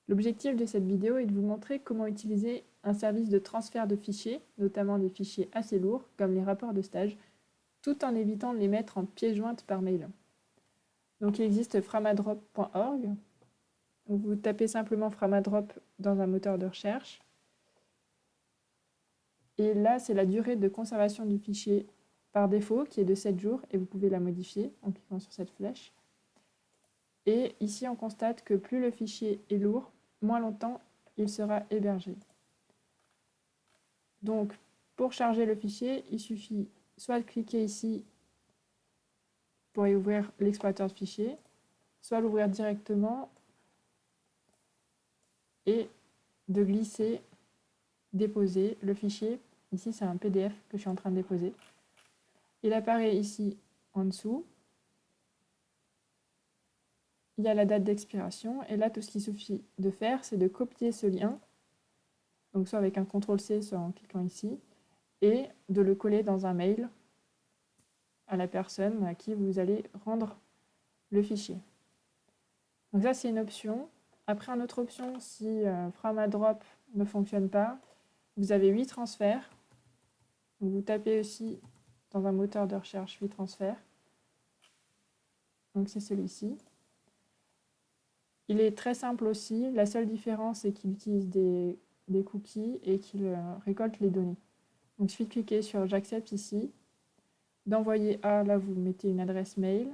L'objectif de cette vidéo est de vous montrer comment utiliser un service de transfert de fichiers, notamment des fichiers assez lourds, comme les rapports de stage, tout en évitant de les mettre en pièce jointe par mail. Donc il existe framadrop.org. Vous tapez simplement Framadrop dans un moteur de recherche. Et là, c'est la durée de conservation du fichier par défaut, qui est de 7 jours, et vous pouvez la modifier en cliquant sur cette flèche. Et ici, on constate que plus le fichier est lourd, moins longtemps il sera hébergé. Donc, pour charger le fichier, il suffit soit de cliquer ici pour y ouvrir l'explorateur de fichiers, soit l'ouvrir directement et de glisser, déposer le fichier. Ici, c'est un PDF que je suis en train de déposer. Il apparaît ici en dessous. Il y a la date d'expiration. Et là, tout ce qu'il suffit de faire, c'est de copier ce lien, donc soit avec un CTRL-C, soit en cliquant ici, et de le coller dans un mail à la personne à qui vous allez rendre le fichier. Donc ça, c'est une option. Après, une autre option, si Framadrop ne fonctionne pas, vous avez 8 transferts. Donc, vous tapez aussi dans un moteur de recherche 8 transferts. Donc c'est celui-ci. Il est très simple aussi. La seule différence, c'est qu'il utilise des cookies et qu'il récolte les données. Donc il suffit de cliquer sur j'accepte ici, d'envoyer à, là vous mettez une adresse mail,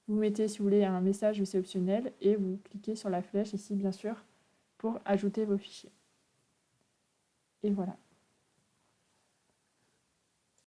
vous mettez si vous voulez un message, mais c'est optionnel, et vous cliquez sur la flèche ici bien sûr pour ajouter vos fichiers. Et voilà.